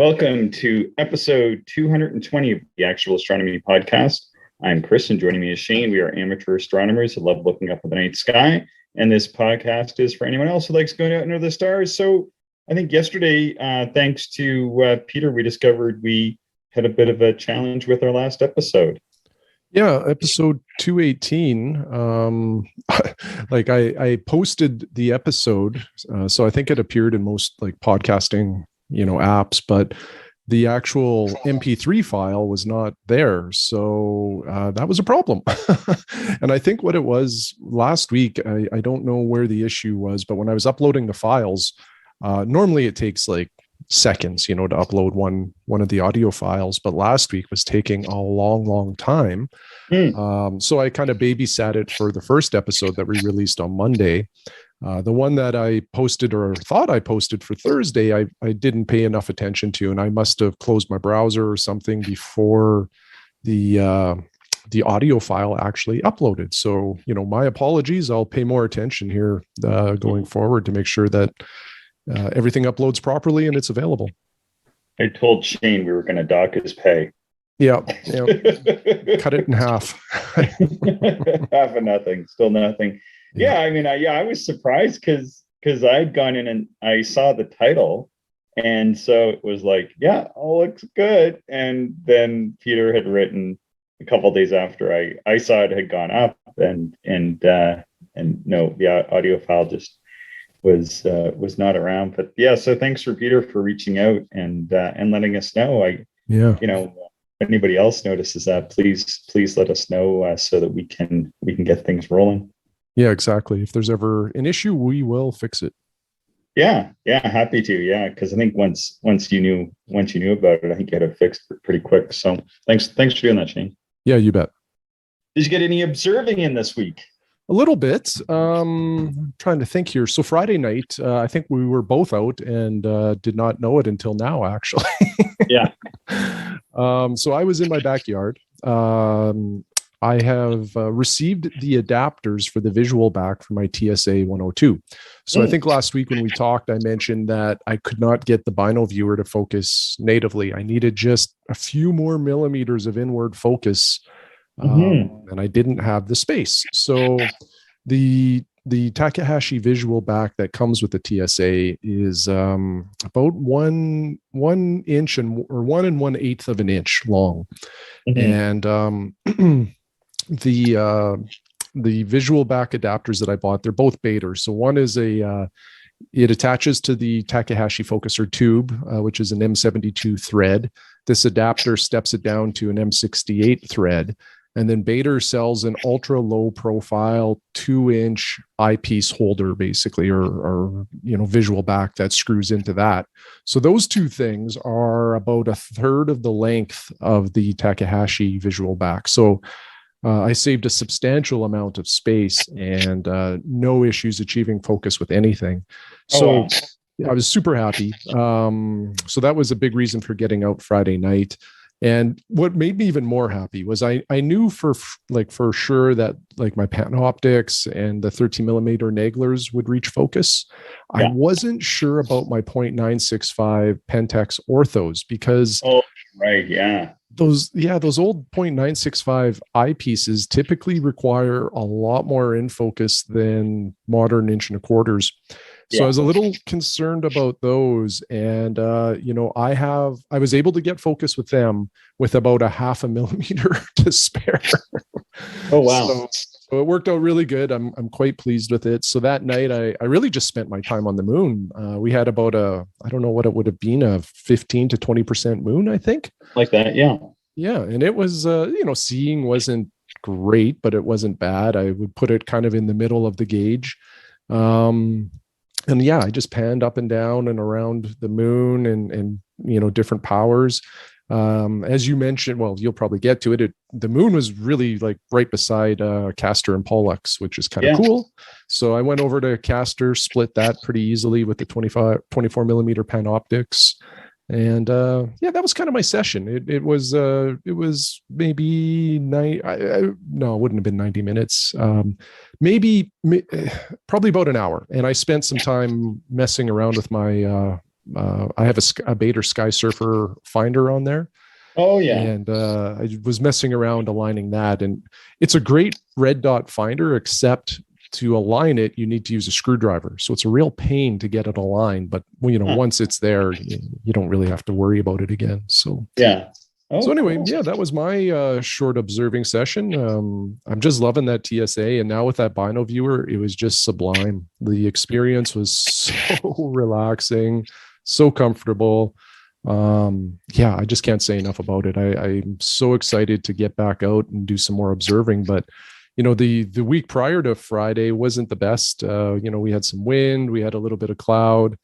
Welcome to episode 220 of the Actual Astronomy Podcast. I'm Chris, and joining me is Shane. We are amateur astronomers who love looking up at the night sky, and this podcast is for anyone else who likes going out under the stars. So I think yesterday, thanks to Peter, we discovered we had a bit of a challenge with our last episode. Yeah, episode 218. I posted the episode, so I think it appeared in most podcasting apps, but the actual MP3 file was not there. So that was a problem. And I think what it was last week, I don't know where the issue was, but when I was uploading the files, normally it takes seconds, to upload one of the audio files, but last week was taking a long time. So I kind of babysat it for the first episode that we released on Monday. The one that I posted or thought I posted for Thursday, I didn't pay enough attention to, and I must have closed my browser or something before the audio file actually uploaded. So, my apologies. I'll pay more attention here going forward to make sure that everything uploads properly and it's available. I told Shane we were going to dock his pay. Yeah. Cut it in half. Half of nothing, still nothing. Yeah, I mean, I was surprised because I'd gone in and I saw the title, and so it was looks good. And then Peter had written a couple of days after I saw it had gone up, and no, the audio file just was not around. But yeah, so thanks for Peter for reaching out and letting us know. If anybody else notices that, please let us know so that we can get things rolling. Yeah, exactly. If there's ever an issue, we will fix it. Yeah, happy to. Yeah, because I think once you knew about it, I think you had it fixed pretty quick. So thanks for doing that, Shane. Yeah, you bet. Did you get any observing in this week? A little bit. I'm trying to think here. So Friday night, I think we were both out and did not know it until now, actually. Yeah. So I was in my backyard. I have received the adapters for the visual back for my TSA 102. So I think last week when we talked, I mentioned that I could not get the Bino viewer to focus natively. I needed just a few more millimeters of inward focus, and I didn't have the space. So the Takahashi visual back that comes with the TSA is about 1 inch or 1 1/8 of an inch long. And the visual back adapters that I bought, they're both Beters. So one is it attaches to the Takahashi focuser tube, which is an M72 thread. This adapter steps it down to an M68 thread. And then Beter sells an ultra low profile 2-inch eyepiece holder, basically, or visual back that screws into that. So those two things are about a third of the length of the Takahashi visual back. So I saved a substantial amount of space and no issues achieving focus with anything. So I was super happy. So that was a big reason for getting out Friday night. And what made me even more happy was I knew for sure that my Panoptix and the 13 millimeter Naglers would reach focus. Yeah. I wasn't sure about my 0.965 Pentax orthos because right, yeah. Those old 0.965 eyepieces typically require a lot more in focus than modern 1 1/4. So I was a little concerned about those. And, I was able to get focus with them with about a 0.5 millimeter to spare. Oh, wow. So it worked out really good. I'm quite pleased with it. So that night I really just spent my time on the moon. We had about I don't know what it would have been, a 15 to 20% moon, I think. Like that. Yeah. Yeah. And it was, seeing wasn't great, but it wasn't bad. I would put it kind of in the middle of the gauge. And yeah, I just panned up and down and around the moon and different powers. As you mentioned, well, you'll probably get to it. The moon was really right beside Castor and Pollux, which is kind of cool. So I went over to Castor, split that pretty easily with the 24 millimeter Panoptix. And that was kind of my session. It was maybe it wouldn't have been 90 minutes. Probably about an hour. And I spent some time messing around with my I have a Bader Sky Surfer finder on there. Oh yeah. And I was messing around aligning that. And it's a great red dot finder, except to align it, you need to use a screwdriver. So it's a real pain to get it aligned. But once it's there, you don't really have to worry about it again. So yeah. Oh, so anyway, cool. Yeah, that was my short observing session. I'm just loving that TSA. And now with that Bino viewer, it was just sublime. The experience was so relaxing, so comfortable. I just can't say enough about it. I'm so excited to get back out and do some more observing. But, the week prior to Friday wasn't the best. We had some wind, we had a little bit of cloud.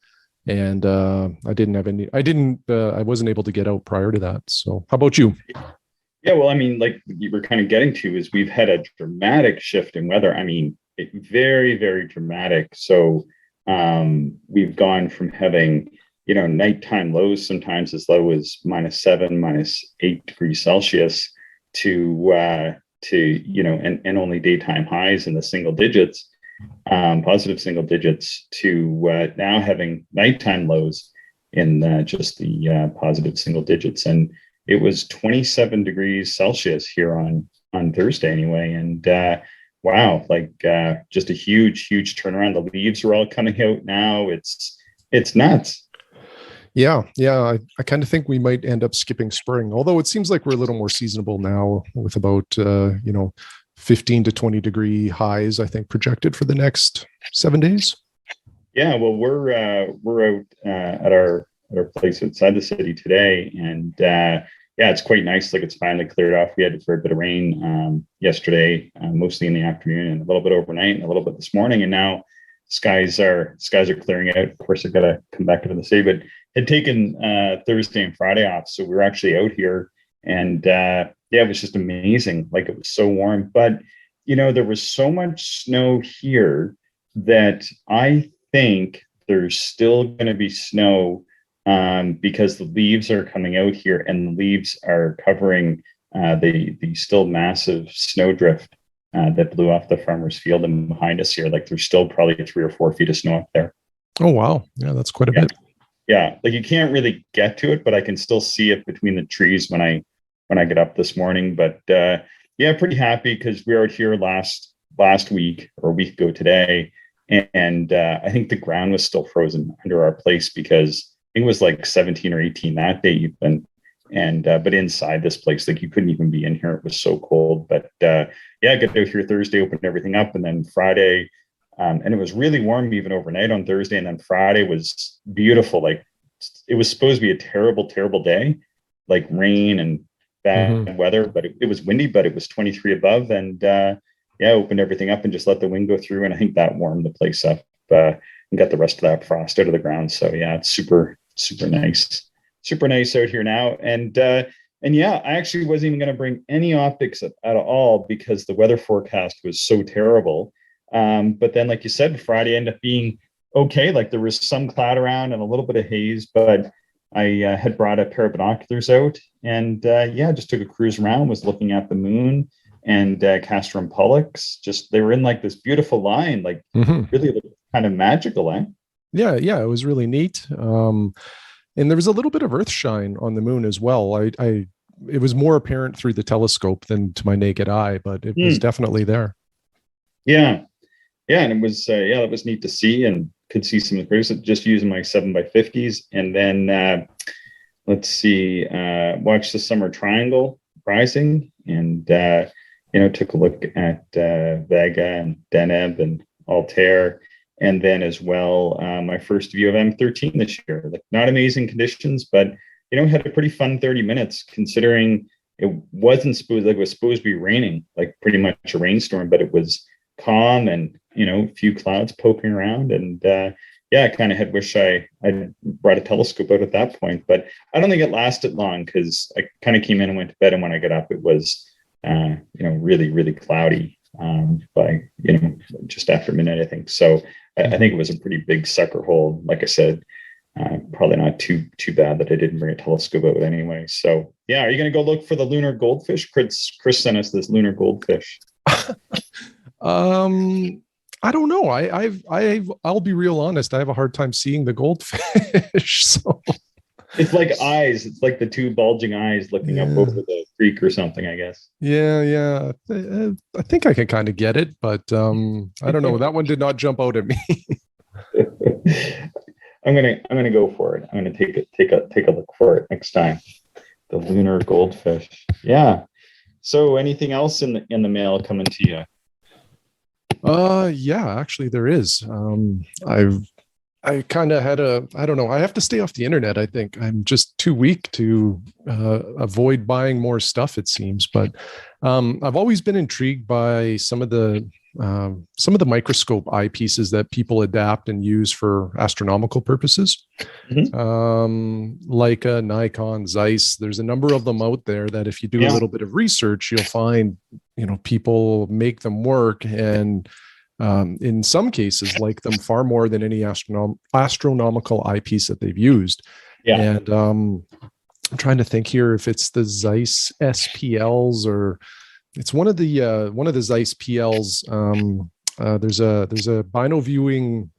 And I wasn't able to get out prior to that. So how about you? Yeah, well, I mean, like you were kind of getting to is we've had a dramatic shift in weather. I mean, very, very dramatic. So we've gone from having, nighttime lows sometimes as low as -7, -8 degrees Celsius to and only daytime highs in the single digits. Positive single digits to now having nighttime lows in just the positive single digits. And it was 27 degrees Celsius here on Thursday anyway. And wow, just a huge turnaround. The leaves are all coming out now. It's nuts. Yeah. I kind of think we might end up skipping spring, although it seems like we're a little more seasonable now with about 15 to 20 degree highs, I think, projected for the next 7 days. Yeah, well, we're out at our place outside the city today, and it's quite nice. Like it's finally cleared off. We had a bit of rain yesterday, mostly in the afternoon, and a little bit overnight, and a little bit this morning. And now skies are clearing out. Of course, I've got to come back into the city, but had taken Thursday and Friday off, so we were actually out here, and it was just amazing. Like it was so warm, but there was so much snow here that I think there's still going to be snow because the leaves are coming out here, and the leaves are covering the still massive snowdrift that blew off the farmer's field and behind us here. Like there's still probably 3 or 4 feet of snow up there. Oh wow, yeah, that's quite a bit. Yeah, like you can't really get to it, but I can still see it between the trees when I get up this morning. But pretty happy because we were out here last week or a week ago today, and I think the ground was still frozen under our place because I think it was like 17 or 18 that day even. And but inside this place, like you couldn't even be in here. It was so cold. But I got out here Thursday, opened everything up, and then Friday. And it was really warm even overnight on Thursday. And then Friday was beautiful. Like it was supposed to be a terrible, terrible day, like rain and bad weather, but it was windy, but it was 23 above. And opened everything up and just let the wind go through. And I think that warmed the place up and got the rest of that frost out of the ground. So yeah, it's super, super nice. Super nice out here now. And I actually wasn't even going to bring any optics at all because the weather forecast was so terrible. But then, like you said, Friday ended up being okay. Like there was some cloud around and a little bit of haze, but I had brought a pair of binoculars out and just took a cruise around, was looking at the moon and Castor and Pollux. Just they were in like this beautiful line, like really kind of magical, eh? Yeah, it was really neat. And there was a little bit of earth shine on the moon as well. It was more apparent through the telescope than to my naked eye, but it was definitely there. Yeah, and it was that was neat to see, and could see some of the craters just using my 7x50s, and then let's see, watch the summer triangle rising, and took a look at Vega and Deneb and Altair. And then as well, my first view of M13 this year. Like not amazing conditions, but had a pretty fun 30 minutes considering it wasn't supposed to be raining, like pretty much a rainstorm, but it was calm and a few clouds poking around. And I kind of had wished I brought a telescope out at that point, but I don't think it lasted long because I kind of came in and went to bed, and when I got up, it was really, really cloudy by just after midnight, I think. So I think it was a pretty big sucker hole. Like I said, probably not too bad that I didn't bring a telescope out anyway. So are you going to go look for the lunar goldfish? Chris sent us this lunar goldfish. I don't know. I'll be real honest. I have a hard time seeing the goldfish. So It's like eyes. It's like the two bulging eyes looking up over yeah, the creek or something, I guess. yeah. I think I can kind of get it, but I don't know. That one did not jump out at me. I'm gonna go for it. I'm gonna take a look for it next time. The lunar goldfish. Yeah. So anything else in the mail coming to you? Yeah, actually there is. I kind of had I don't know, I have to stay off the internet. I think I'm just too weak to avoid buying more stuff, it seems. But I've always been intrigued by some of the microscope eyepieces that people adapt and use for astronomical purposes. Mhm. Leica, Nikon, Zeiss. There's a number of them out there that if you do a Yeah. little bit of research, you'll find, people make them work, and in some cases like them far more than any astronomical eyepiece that they've used. Yeah. And I'm trying to think here if it's the Zeiss SPLs or it's one of the Zeiss PLs. There's a bino viewing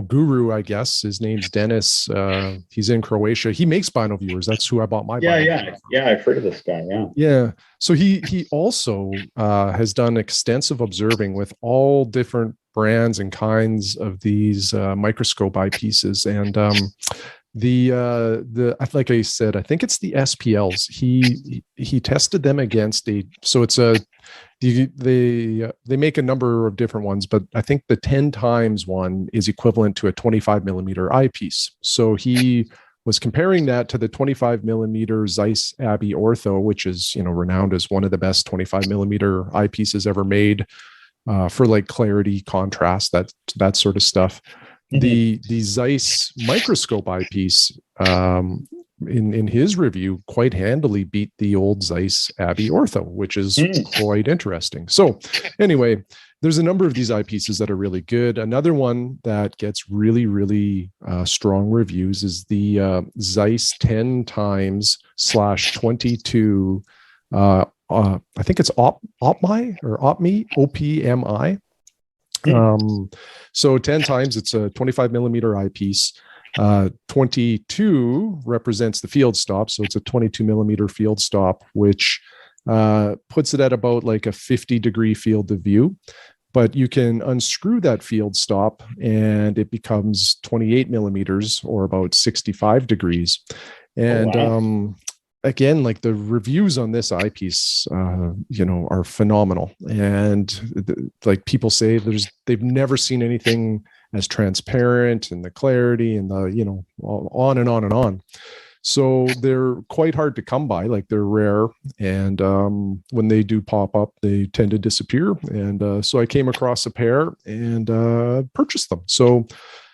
guru, I guess. His name's Dennis. He's in Croatia. He makes bino viewers. That's who I bought my Yeah, bino yeah, viewers from. yeah. I've heard of this guy. Yeah. Yeah. So he also has done extensive observing with all different brands and kinds of these microscope eyepieces. And the like I said, I think it's the SPLs. He tested them against they make a number of different ones, but I think the 10 times one is equivalent to a 25 millimeter eyepiece. So he was comparing that to the 25 millimeter Zeiss Abbey Ortho, which is renowned as one of the best 25 millimeter eyepieces ever made for like clarity, contrast, that sort of stuff. Mhm. The Zeiss microscope eyepiece, in his review, quite handily beat the old Zeiss Abbey Ortho, which is quite interesting. So anyway, there's a number of these eyepieces that are really good. Another one that gets really, really strong reviews is the Zeiss 10 times /22. I think it's OPMI or OPMI, OPMI. So 10 times it's a 25 millimeter eyepiece. 22 represents the field stop. So it's a 22 millimeter field stop, which puts it at about like a 50-degree field of view. But you can unscrew that field stop and it becomes 28 millimeters or about 65 degrees. And wow. again, like the reviews on this eyepiece, are phenomenal. And like people say, they've never seen anything as transparent and the clarity and the, on and on and on. So they're quite hard to come by, like they're rare. And when they do pop up, they tend to disappear. And so I came across a pair and purchased them. So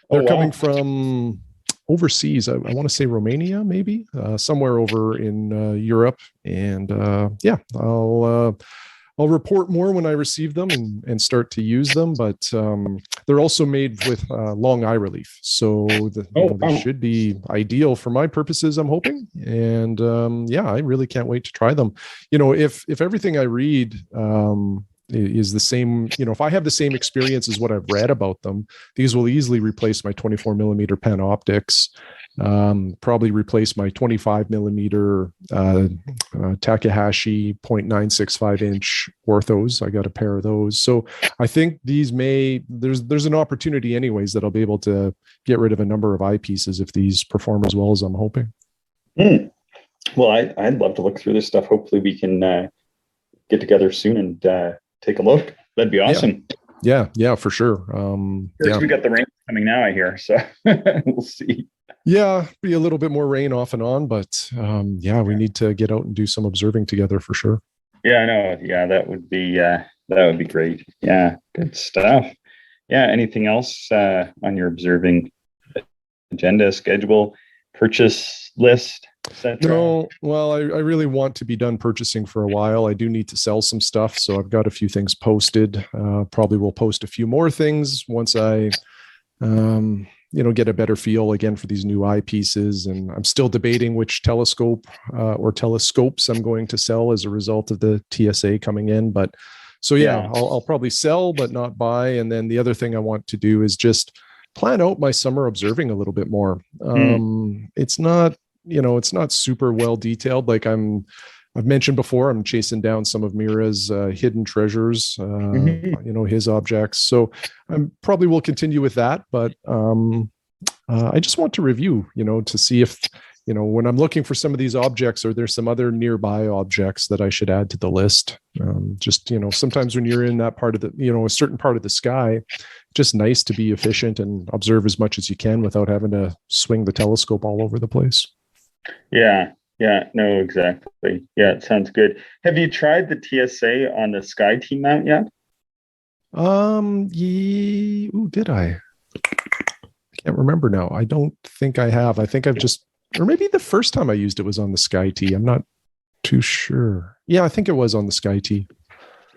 Oh they're coming wow. from overseas. I want to say Romania, maybe somewhere over in Europe. And yeah, I'll report more when I receive them and start to use them. But they're also made with long eye relief, so Oh they wow. should be ideal for my purposes, I'm hoping. And yeah, I really can't wait to try them. If everything I read is the same, if I have the same experience as what I've read about them, these will easily replace my 24 millimeter Panoptics, probably replace my 25 millimeter Takahashi 0.965 inch orthos. I got a pair of those. So I think these there's an opportunity anyways that I'll be able to get rid of a number of eyepieces if these perform as well as I'm hoping. Well, I'd love to look through this stuff. Hopefully we can get together soon and take a look. That'd be awesome. Yeah, for sure. We got the rain coming now, I hear. So we'll see. Yeah, be a little bit more rain off and on, but we need to get out and do some observing together for sure. Yeah, I know. Yeah, that would be great. Yeah, good stuff. Yeah, anything else on your observing agenda, schedule, purchase list, etc.? No, well, I really want to be done purchasing for a while. I do need to sell some stuff, so I've got a few things posted. Probably will post a few more things once I get a better feel again for these new eyepieces. And I'm still debating which telescope or telescopes I'm going to sell as a result of the TSA coming in. But So yeah, Yeah. I'll probably sell but not buy. And then the other thing I want to do is just plan out my summer observing a little bit more. Mm. It's not, it's not super well detailed. Like I've mentioned before, I'm chasing down some of Mira's hidden treasures, Mhm. his objects. So I probably will continue with that, but I just want to review, to see if, when I'm looking for some of these objects, are there some other nearby objects that I should add to the list? Just, sometimes when you're in that part of a certain part of the sky, just nice to be efficient and observe as much as you can without having to swing the telescope all over the place. Yeah. Yeah. No, exactly. Yeah, it sounds good. Have you tried the TSA on the SkyTeam mount yet? Did I? Can't remember now. I don't think I have. I think I've just, or maybe the first time I used it was on the SkyTee. I'm not too sure. Yeah, I think it was on the SkyTee.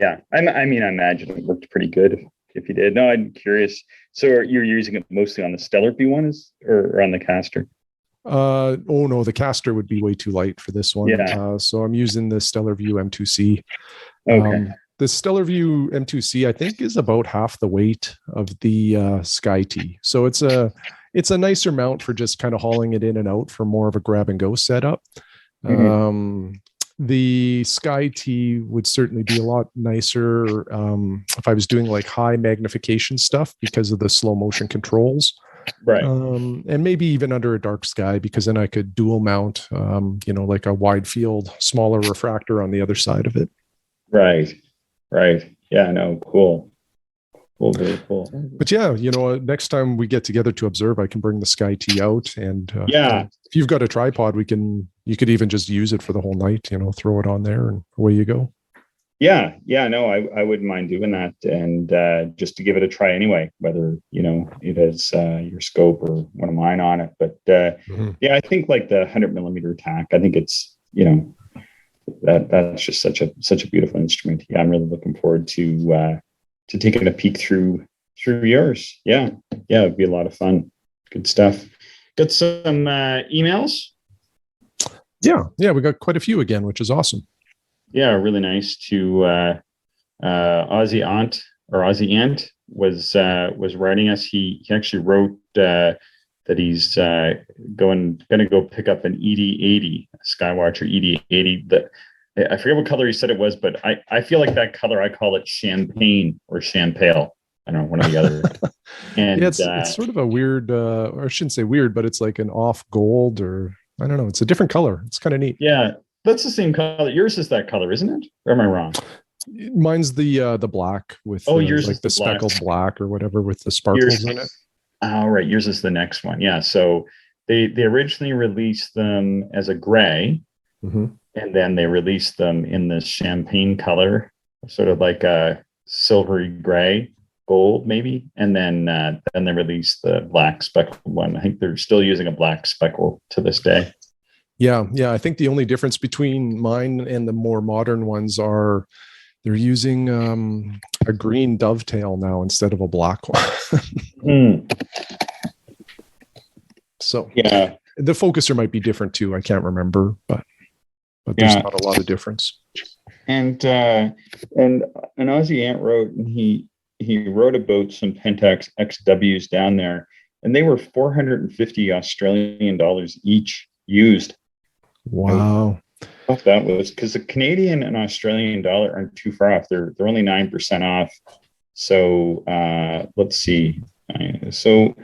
Yeah. I mean, I imagine it looked pretty good if you did. No, I'm curious. So you're using it mostly on the Stellar View ones or on the Castor? Oh no, the Castor would be way too light for this one. Yeah. So I'm using the Stellar View M2C. Okay. The Stellar View M2C, I think, is about half the weight of the SkyTee. So it's a nicer mount for just kind of hauling it in and out for more of a grab and go setup. Mhm. The SkyTee would certainly be a lot nicer if I was doing like high magnification stuff because of the slow motion controls. Right. And maybe even under a dark sky, because then I could dual mount, like a wide field, smaller refractor on the other side of it. Right. Right. Yeah. No. Cool. Cool. Very cool. But yeah, next time we get together to observe, I can bring the SkyTee out, and Yeah. if you've got a tripod, you could even just use it for the whole night. Throw it on there, and away you go. Yeah. Yeah. No, I wouldn't mind doing that, and just to give it a try anyway, whether it has your scope or one of mine on it. But Mhm. yeah, I think like the 100 millimeter tack. I think it's that's just such a beautiful instrument. Yeah, I'm really looking forward to taking a peek through yours. Yeah, yeah, it'd be a lot of fun. Good stuff. Got some emails. Yeah, we got quite a few again, which is awesome. Yeah, really nice. To Aussie Aunt or Aussie Ant was writing us. He actually wrote that he's gonna go pick up an ED80, Skywatcher ED80. That I forget what color he said it was, but I feel like that color. I call it champagne or champale. I don't know, one or the other. And Yeah, it's sort of a weird, or I shouldn't say weird, but it's like an off gold, or I don't know. It's a different color. It's kind of neat. Yeah, that's the same color. Yours is that color, isn't it? Or am I wrong? Mine's the black with Yours like is the the black. speckled black or whatever with the Yours. sparkles in it. Oh, right. Yours is the next one. Yeah. So they originally released them as a gray, Mm-hmm. and then they released them in this champagne color, sort of like a silvery gray, gold maybe, and then they released the black speckled one. I think they're still using a black speckle to this day. Yeah. I think the only difference between mine and the more modern ones are they're using a green dovetail now instead of a black one. Mm. So Yeah. the focuser might be different too. I can't remember, but there's not a lot of difference. And an Aussie Ant wrote, and he wrote about some Pentax XWs down there, and they were 450 Australian dollars each used. Wow. That was because the Canadian and Australian dollar aren't too far off. They're only 9% off. So let's see. So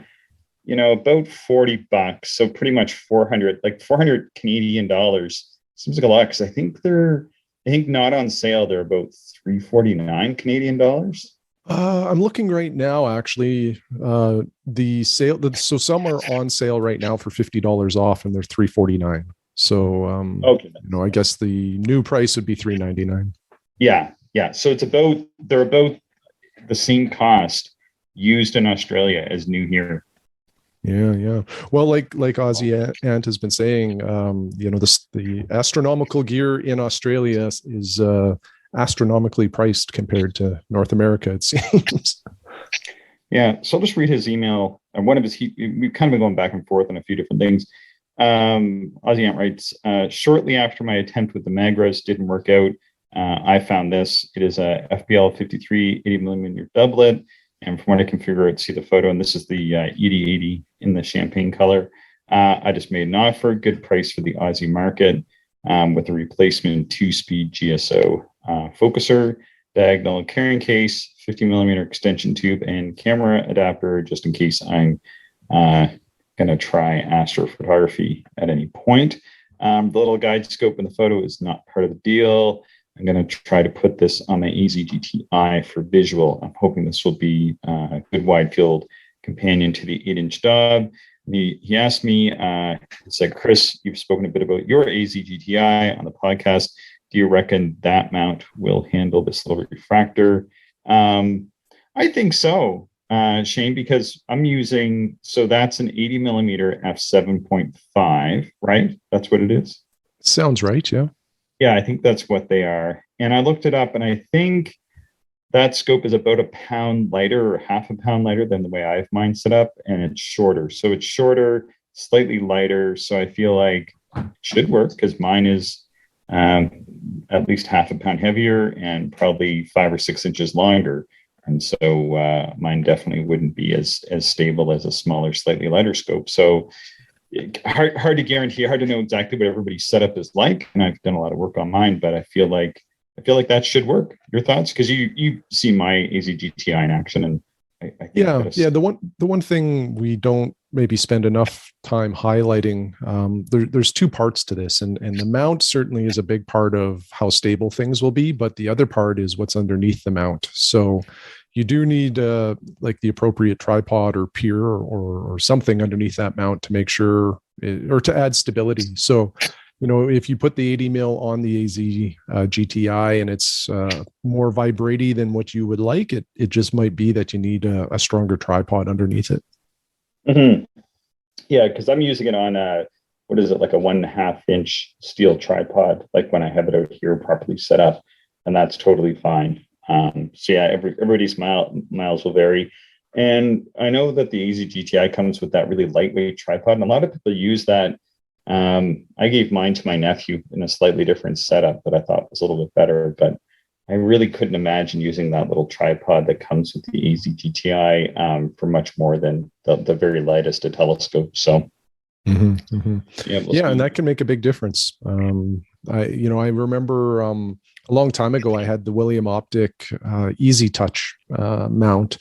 about $40. So pretty much 400 Canadian dollars. Seems like a lot because I think not on sale. They're about 349 Canadian dollars. I'm looking right now, actually. The sale, so some are on sale right now for $50 off, and they're $349. So, Okay. I guess the new price would be $399. Yeah. So they're about the same cost used in Australia as new here. Yeah. Well, like Aussie Ant has been saying, the astronomical gear in Australia is astronomically priced compared to North America, it seems. Yeah. So I'll just read his email. And one of his, we've kind of been going back and forth on a few different things. Aussie Ant writes, shortly after my attempt with the Magras didn't work out, I found this. It is a FPL 53 80 millimeter doublet. And from what I can figure out, see the photo, and this is the ED80 in the champagne color. I just made an offer, good price for the Aussie market, with a replacement 2-speed GSO focuser, diagonal carrying case, 50 millimeter extension tube, and camera adapter, just in case I'm going to try astrophotography at any point. The little guide scope in the photo is not part of the deal. I'm going to try to put this on my AZGTI for visual. I'm hoping this will be a good wide field companion to the 8-inch Dob. He asked me, he said, Chris, you've spoken a bit about your AZGTI on the podcast. Do you reckon that mount will handle this little refractor? I think so, Shane, because I'm using, so that's an 80 millimeter f7.5, right? That's what it is? Sounds right, yeah. Yeah, I think that's what they are. And I looked it up, and I think that scope is about a pound lighter or half a pound lighter than the way I have mine set up, and it's shorter. So it's shorter, slightly lighter. So I feel like it should work because mine is at least half a pound heavier and probably 5 or 6 inches longer. And so mine definitely wouldn't be as stable as a smaller, slightly lighter scope. So hard to guarantee, hard to know exactly what everybody's setup is like. And I've done a lot of work on mine, but I feel like that should work. Your thoughts? Because you see my AZGTI in action, and I think The one thing we don't maybe spend enough time highlighting, there's two parts to this, and the mount certainly is a big part of how stable things will be, but the other part is what's underneath the mount. So you do need like the appropriate tripod or pier or something underneath that mount to make sure or to add stability. So if you put the 80 mil on the AZ GTI and it's more vibratey than what you would like, it just might be that you need a stronger tripod underneath it. Mm-hmm. Yeah, because I'm using it on what is it, like a 1.5 inch steel tripod, like when I have it out here properly set up, and that's totally fine. So yeah, everybody's miles will vary. And I know that the AZ GTI comes with that really lightweight tripod, and a lot of people use that. I gave mine to my nephew in a slightly different setup that I thought was a little bit better, but I really couldn't imagine using that little tripod that comes with the AZ GTI for much more than the very lightest of telescopes. So, and that can make a big difference. I remember a long time ago, I had the William Optic Easy Touch mount.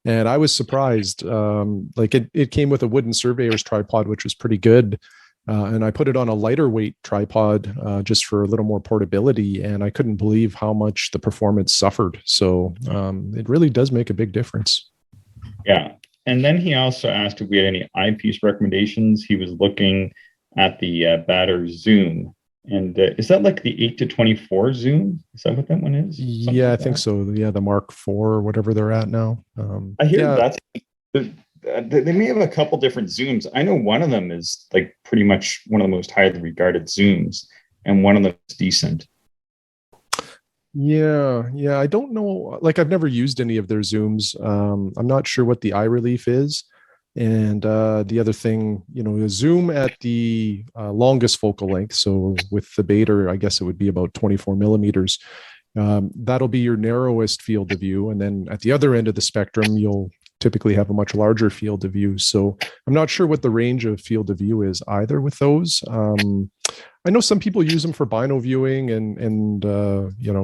And I was surprised. It came with a wooden surveyor's tripod, which was pretty good. And I put it on a lighter weight tripod just for a little more portability. And I couldn't believe how much the performance suffered. So it really does make a big difference. Yeah. And then he also asked if we had any eyepiece recommendations. He was looking at the Baader Zoom. And is that like the 8-24 zoom? Is that what that one is? Something I think so. Yeah, the Mark IV or whatever they're at now. I hear that's... They may have a couple different zooms. I know one of them is like pretty much one of the most highly regarded zooms, and one of them is decent. Yeah. I don't know. Like, I've never used any of their zooms. I'm not sure what the eye relief is. And the other thing, a zoom at the longest focal length. So with the Baader, I guess it would be about 24 millimeters. That'll be your narrowest field of view. And then at the other end of the spectrum, you'll typically have a much larger field of view. So I'm not sure what the range of field of view is either with those. I know some people use them for bino viewing and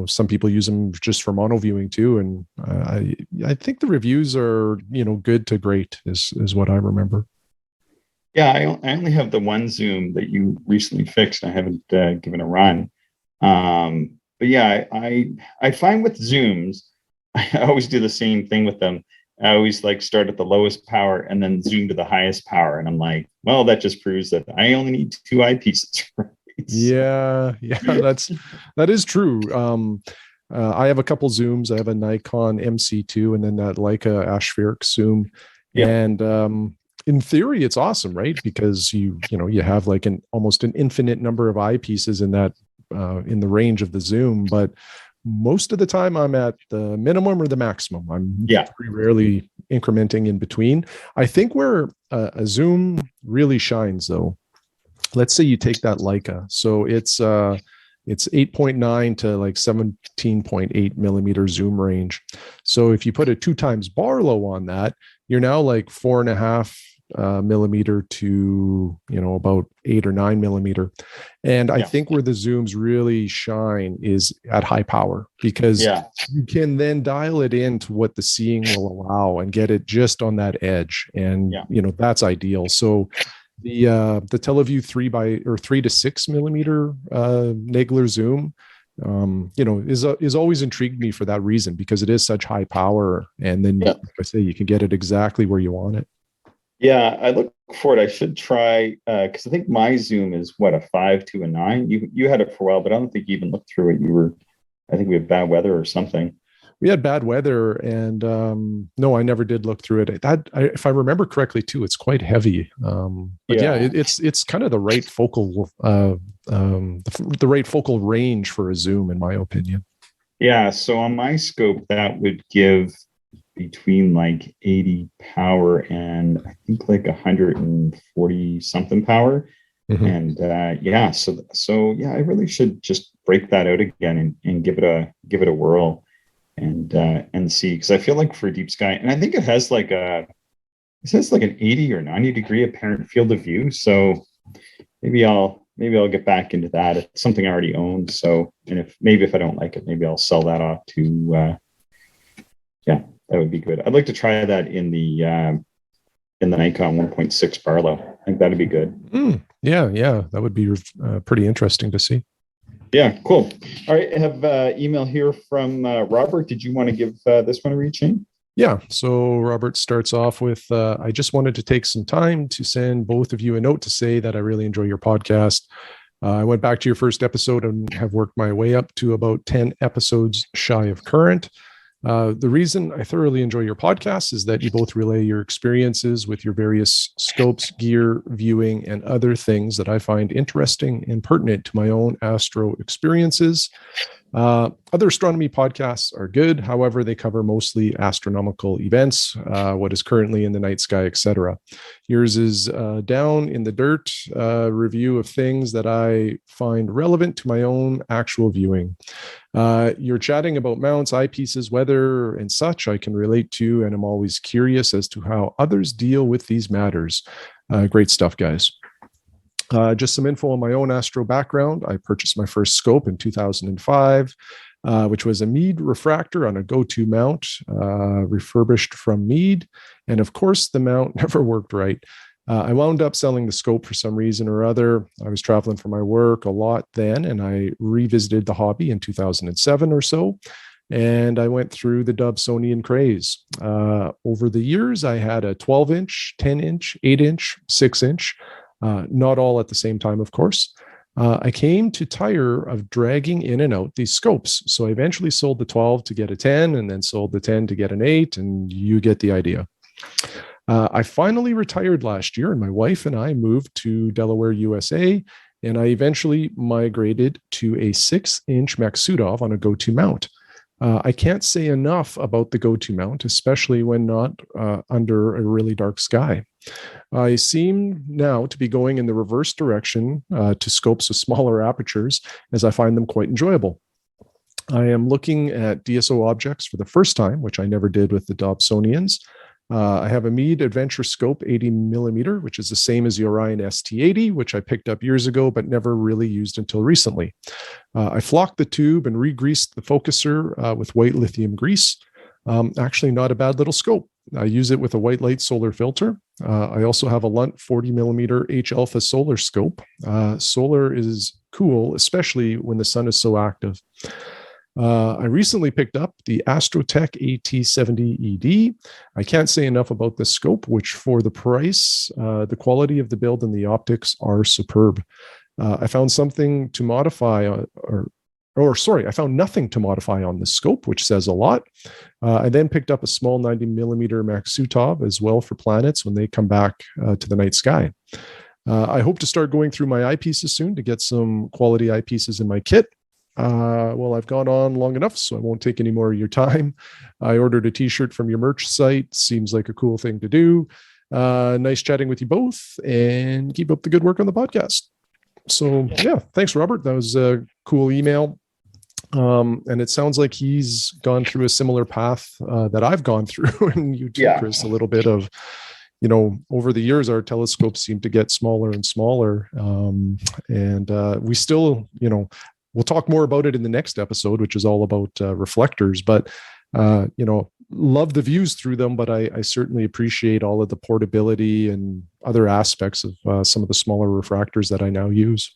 some people use them just for mono viewing too. And I think the reviews are, good to great is what I remember. Yeah. I only have the one zoom that you recently fixed. I haven't given a run. But yeah, I find with zooms, I always do the same thing with them. I always start at the lowest power and then zoom to the highest power. And I'm like, well, that just proves that I only need 2 eyepieces. Right? Yeah, that is true. I have a couple zooms. I have a Nikon MC2 and then that Leica Aspheric zoom. Yeah. And in theory, it's awesome, right? Because you have like almost an infinite number of eyepieces in that in the range of the zoom, but most of the time I'm at the minimum or the maximum. I'm pretty rarely incrementing in between. I think where a zoom really shines though, let's say you take that Leica. So it's It's 8.9 to like 17.8 millimeter zoom range. So if you put a 2 times Barlow on that, you're now like 4.5 millimeter to, about 8 or 9 millimeter. And I think where the zooms really shine is at high power, because you can then dial it into what the seeing will allow and get it just on that edge. And, that's ideal. So the Televue 3 to 6 millimeter Nagler zoom, is always intrigued me for that reason, because it is such high power. And then, like I say, you can get it exactly where you want it. Yeah, I look for it. I should try, because I think my zoom is a 5 to a 9. You had it for a while, but I don't think you even looked through it. I think we had bad weather or something. We had bad weather, and no, I never did look through it. If I remember correctly, too, it's quite heavy. It's kind of the right focal, the right focal range for a zoom, in my opinion. Yeah. So on my scope, that would give between like 80 power and I think like 140 something power. Mm-hmm. And so I really should just break that out again and give it a whirl and see, because I feel like for deep sky, and I think it has like an 80 or 90 degree apparent field of view. So maybe I'll get back into that. It's something I already own. So, and if I don't like it, maybe I'll sell that off to that would be good. I'd like to try that in the Nikon 1.6 Barlow. I think that'd be good. Yeah, that would be pretty interesting to see. Yeah, cool. All right, I have email here from Robert. Did you want to give this one a read, Shane? Yeah, so Robert starts off with, I just wanted to take some time to send both of you a note to say that I really enjoy your podcast. I went back to your first episode and have worked my way up to about 10 episodes shy of current. The reason I thoroughly enjoy your podcast is that you both relay your experiences with your various scopes, gear, viewing, and other things that I find interesting and pertinent to my own astro experiences. Other astronomy podcasts are good. However, they cover mostly astronomical events, what is currently in the night sky, etc. Yours is down in the dirt review of things that I find relevant to my own actual viewing. You're chatting about mounts, eyepieces, weather, and such I can relate to, and I'm always curious as to how others deal with these matters. Great stuff, guys. Just some info on my own astro background. I purchased my first scope in 2005, which was a Meade refractor on a go-to mount, refurbished from Meade. And of course, the mount never worked right. I wound up selling the scope for some reason or other. I was traveling for my work a lot then, and I revisited the hobby in 2007 or so. And I went through the Dobsonian craze. Over the years, I had a 12-inch, 10-inch, 8-inch, 6-inch, not all at the same time, of course. I came to tire of dragging in and out these scopes. So I eventually sold the 12 to get a 10, and then sold the 10 to get an 8, and you get the idea. I finally retired last year, and my wife and I moved to Delaware, USA, and I eventually migrated to a 6-inch Maksutov on a go-to mount. I can't say enough about the go-to mount, especially when not under a really dark sky. I seem now to be going in the reverse direction to scopes with smaller apertures, as I find them quite enjoyable. I am looking at DSO objects for the first time, which I never did with the Dobsonians. I have a Meade Adventure Scope 80 millimeter, which is the same as the Orion ST80, which I picked up years ago, but never really used until recently. I flocked the tube and re-greased the focuser with white lithium grease. Actually, not a bad little scope. I use it with a white light solar filter. I also have a Lunt 40 millimeter H alpha solar scope. Solar is cool, especially when the sun is so active. I recently picked up the Astrotech AT70ED. I can't say enough about this scope, which for the price, the quality of the build and the optics are superb. I found something to modify, I found nothing to modify on the scope, which says a lot. I then picked up a small 90 millimeter Maksutov as well for planets when they come back to the night sky. I hope to start going through my eyepieces soon to get some quality eyepieces in my kit. Well, I've gone on long enough, so I won't take any more of your time. I ordered a t-shirt from your merch site. Seems like a cool thing to do. Nice chatting with you both, and keep up the good work on the podcast. So yeah, thanks, Robert. That was cool email. And it sounds like he's gone through a similar path that I've gone through, and you too, Chris, a little bit of, over the years, our telescopes seem to get smaller and smaller. And we still, we'll talk more about it in the next episode, which is all about reflectors, but, love the views through them, but I certainly appreciate all of the portability and other aspects of some of the smaller refractors that I now use.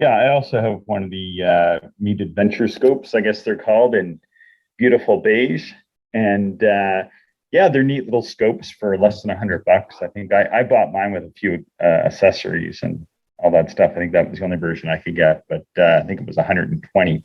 Yeah, I also have one of the Meade Adventure scopes, I guess they're called, in beautiful beige. And they're neat little scopes for less than $100. I think I bought mine with a few accessories and all that stuff. I think that was the only version I could get, but I think it was 120.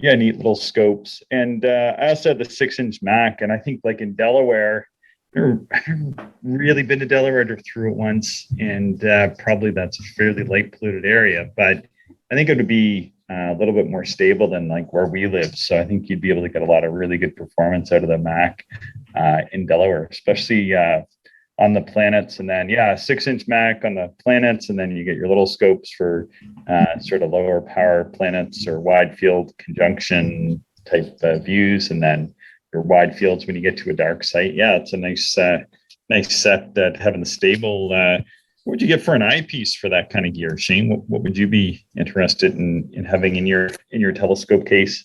Neat little scopes. And I also had the 6-inch Mac, and I think like in Delaware, I've never really been to Delaware. I drove through it once, and probably that's a fairly light polluted area, but I think it would be a little bit more stable than like where we live. So I think you'd be able to get a lot of really good performance out of the Mac in Delaware, especially on the planets. And then, 6-inch Mac on the planets. And then you get your little scopes for sort of lower power planets or wide field conjunction type views. And then your wide fields when you get to a dark site. Yeah, it's a nice set that having the stable. What would you get for an eyepiece for that kind of gear, Shane? What would you be interested in having in your telescope case?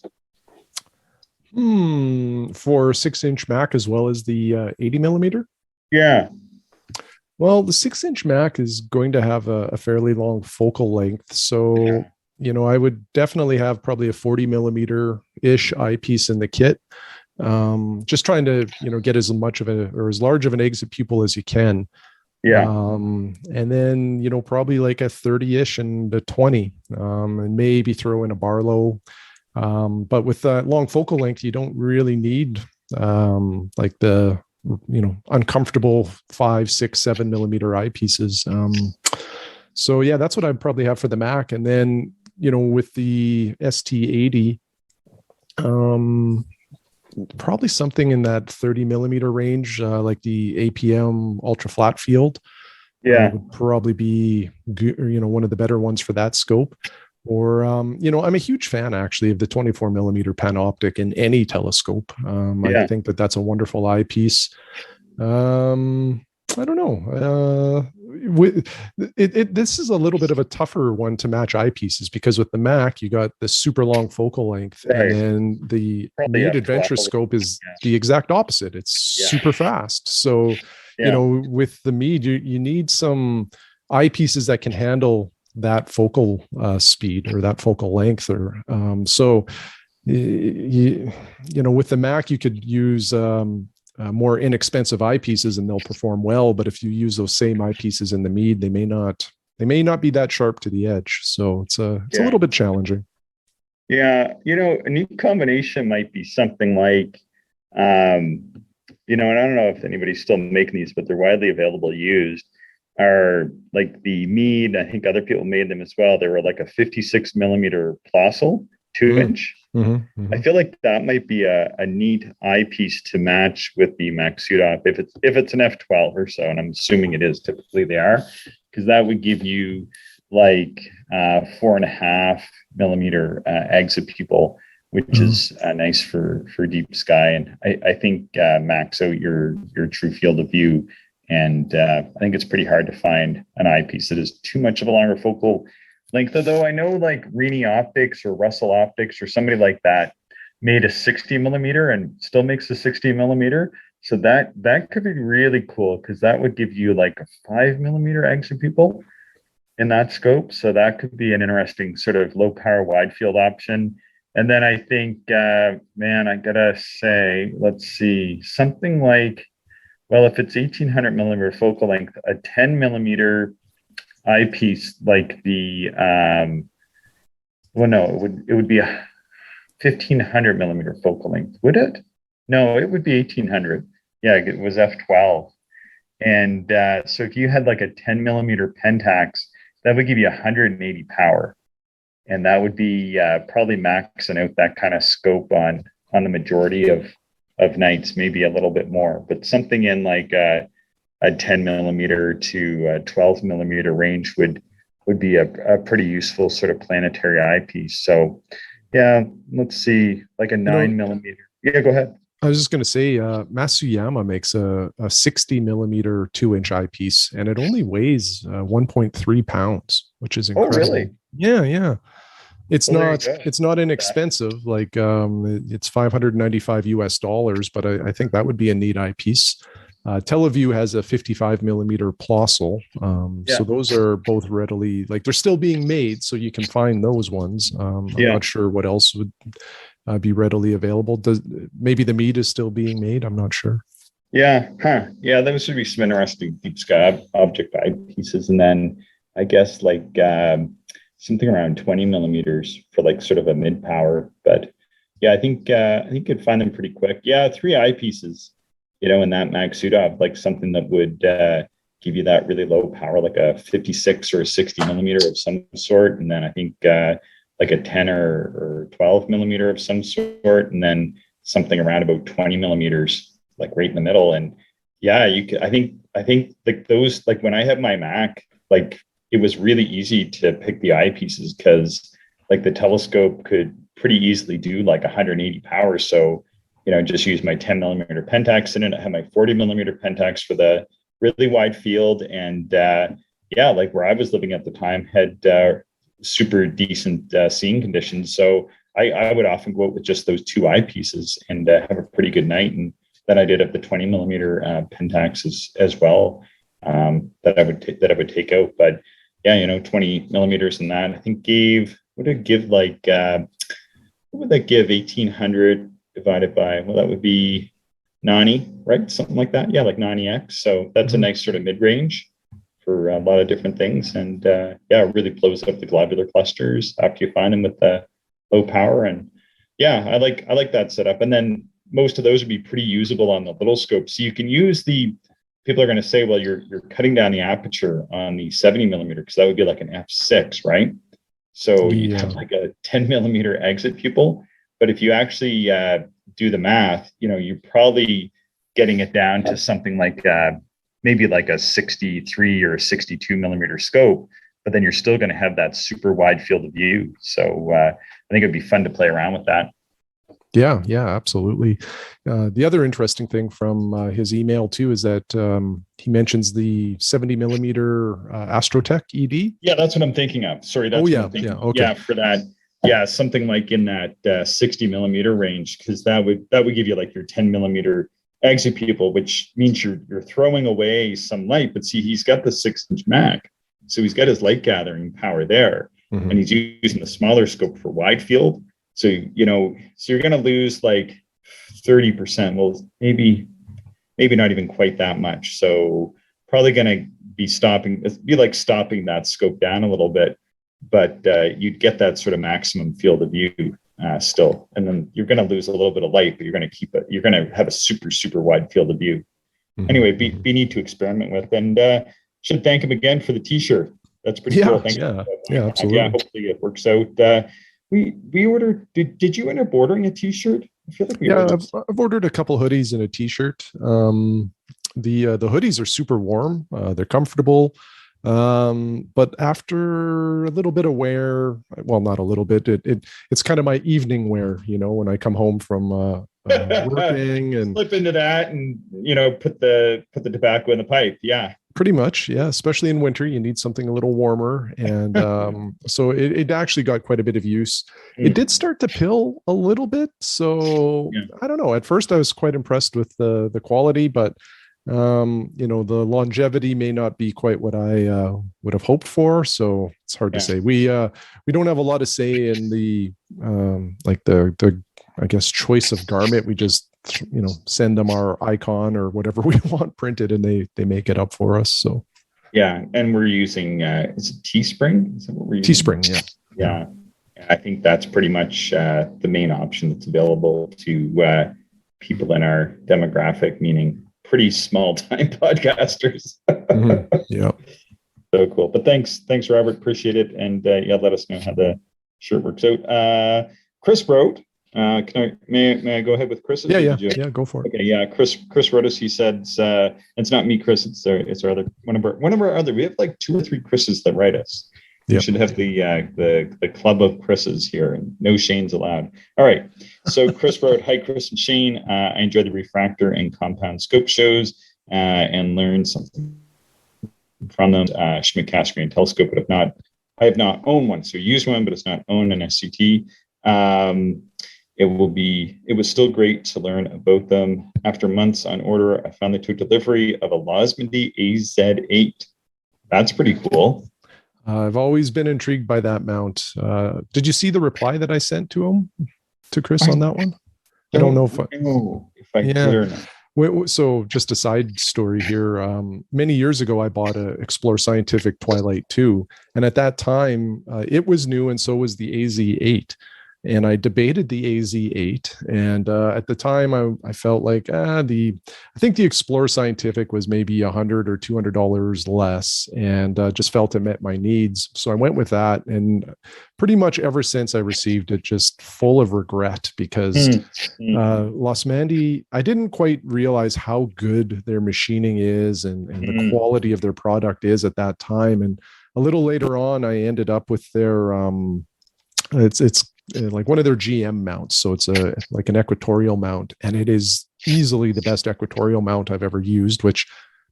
For 6-inch Mac as well as the 80 millimeter? Yeah. Well, the 6-inch Mac is going to have a fairly long focal length. So, I would definitely have probably a 40 millimeter ish eyepiece in the kit. Just trying to, get as much of as large of an exit pupil as you can. Yeah. And then, probably like a 30-ish and a 20, and maybe throw in a Barlow. But with that long focal length, you don't really need, like the, uncomfortable 5, 6, 7 millimeter eyepieces. So yeah, that's what I'd probably have for the Mac. And then, with the ST80, probably something in that 30 millimeter range, like the APM ultra flat field. Would probably be, one of the better ones for that scope. Or, I'm a huge fan actually of the 24 millimeter Panoptic in any telescope. I think that's a wonderful eyepiece. I don't know. This is a little bit of a tougher one to match eyepieces, because with the Mac, you got the super long focal length, right, and then the Meade Adventure scope is the exact opposite. It's super fast. So, with the Meade, you need some eyepieces that can handle that focal speed or that focal length, or with the Mac, you could use more inexpensive eyepieces and they'll perform well. But if you use those same eyepieces in the Meade, they may not be that sharp to the edge. So it's a little bit challenging. Yeah. A new combination might be something like, and I don't know if anybody's still making these, but they're widely available used, are like the Meade. I think other people made them as well. They were like a 56 millimeter Plössl 2-inch. Mm-hmm. I feel like that might be a neat eyepiece to match with the Maxudop if it's an F12 or so, and I'm assuming it is. Typically they are, because that would give you like 4.5 millimeter exit pupil, which is nice for deep sky. And I think max out your true field of view. And I think it's pretty hard to find an eyepiece that is too much of a longer focal length. Although I know like Rini Optics or Russell Optics or somebody like that made a 60 millimeter and still makes a 60 millimeter. So that could be really cool, because that would give you like a 5 millimeter exit pupil in that scope. So that could be an interesting sort of low power wide field option. And then I think, I gotta say, let's see, something like, well, if it's 1800 millimeter focal length, a 10 millimeter eyepiece like the, it would be a 1500 millimeter focal length, would it? No, it would be 1800. Yeah, it was F12. And so if you had like a 10 millimeter Pentax, that would give you 180 power. And that would be probably maxing out that kind of scope on the majority of nights, maybe a little bit more, but something in like a 10 millimeter to 12 millimeter range would would be a pretty useful sort of planetary eyepiece. So yeah, let's see, like a 9 millimeter. Yeah, go ahead. I was just going to say, Masuyama makes a 60 millimeter 2-inch eyepiece, and it only weighs 1.3 pounds, which is Oh, incredible. really? Yeah. It's Well, there you not go. it's not inexpensive. Like it's $595 US, but I think that would be a neat eyepiece. Teleview has a 55 millimeter Plössl. Yeah. So those are both readily, like they're still being made, so you can find those ones. I'm Yeah. not sure what else would be readily available. Maybe the Meade is still being made? I'm not sure. Yeah. Huh. Yeah, those would be some interesting deep sky object eyepieces. And then I guess like something around 20 millimeters for like sort of a mid power. But yeah, I think you could find them pretty quick. Yeah, 3 eyepieces, in that Magsudov, like something that would give you that really low power, like a 56 or a 60 millimeter of some sort. And then I think like a 10 or 12 millimeter of some sort, and then something around about 20 millimeters, like right in the middle. And yeah, you could, I think like those, like when I had my Mac, like it was really easy to pick the eyepieces because like the telescope could pretty easily do like 180 power. So, just use my 10 millimeter Pentax in it. I had my 40 millimeter Pentax for the really wide field. And yeah, like where I was living at the time had super decent seeing conditions. So I would often go out with just those 2 eyepieces and have a pretty good night. And then I did have the 20 millimeter Pentax as well that I would take out. But yeah, 20 millimeters and that I think would it give like what would that give? 1800 divided by, well, that would be 90, right? Something like that. Yeah, like 90x. So that's a nice sort of mid range for a lot of different things. And yeah, it really blows up the globular clusters after you find them with the low power. And yeah, I like that setup. And then most of those would be pretty usable on the little scope. So you can use people are going to say, well, you're cutting down the aperture on the 70 millimeter because that would be like an f6, right? So you have like a 10 millimeter exit pupil. But if you actually do the math, you're probably getting it down to something like maybe like a 63 or 62 millimeter scope, but then you're still going to have that super wide field of view. So I think it'd be fun to play around with that. Yeah, absolutely. The other interesting thing from his email too is that he mentions the 70 millimeter Astrotech ED. Yeah, that's what I'm thinking of. Sorry, that's what I'm thinking. Yeah, okay. Yeah, for that. Yeah, something like in that 60 millimeter range, because that would give you like your 10 millimeter exit pupil, which means you're throwing away some light. But see, he's got the 6-inch Mac, so he's got his light gathering power there, and he's using the smaller scope for wide field. So so you're going to lose like 30%. Well, maybe not even quite that much. So probably going to be stopping that scope down a little bit. But you'd get that sort of maximum field of view still, and then you're going to lose a little bit of light, but you're going to keep it. You're going to have a super super wide field of view. Anyway, be neat to experiment with, and should thank him again for the T-shirt. That's pretty cool. Thank you. Yeah, absolutely. Yeah, hopefully it works out. We ordered. Did you end up ordering a T-shirt? I feel like I've ordered a couple hoodies and a T-shirt. The hoodies are super warm. They're comfortable. But after a little bit of wear, well, not a little bit, it's kind of my evening wear, when I come home from working and slip into that and, put the tobacco in the pipe. Yeah. Pretty much. Yeah. Especially in winter, you need something a little warmer. And so it actually got quite a bit of use. It did start to pill a little bit. So I don't know. At first I was quite impressed with the quality, but the longevity may not be quite what I would have hoped for. So it's hard to say. We don't have a lot of say in the I guess choice of garment. We just send them our icon or whatever we want printed, and they make it up for us. So yeah, and we're using is it Teespring? Is that what we're using? Teespring, yeah. I think that's pretty much the main option that's available to people in our demographic, meaning pretty small time podcasters. Yeah. So cool. But thanks, Robert. Appreciate it. And let us know how the shirt works out. Chris wrote, may I go ahead with Chris? Yeah, go for it. Okay, yeah. Chris wrote us. He said, it's not me, Chris. It's our other one of our other. We have like 2 or 3 Chris's that write us. We Yep. should have the club of Chris's here, and no Shane's allowed. All right. So Chris wrote, "Hi, Chris and Shane. I enjoy the refractor and compound scope shows and learned something from them. Schmidt Cassegrain telescope, but I have not owned one. So used one, but it's not owned an SCT. It was still great to learn about them. After months on order, I found they took delivery of a Losmandy AZ8. That's pretty cool. I've always been intrigued by that mount. Did you see the reply that I sent to Chris on that one? I don't know if I did or not. So just a side story here. Many years ago, I bought a Explore Scientific Twilight 2. And at that time, it was new, and so was the AZ8. And I debated the AZ8. And at the time, I felt like I think the Explore Scientific was maybe $100 or $200 less, and just felt it met my needs. So I went with that. And pretty much ever since I received it, just full of regret, because Losmandy, I didn't quite realize how good their machining is and the quality of their product is at that time. And a little later on, I ended up with their it's like one of their GM mounts. So it's like an equatorial mount, and it is easily the best equatorial mount I've ever used, which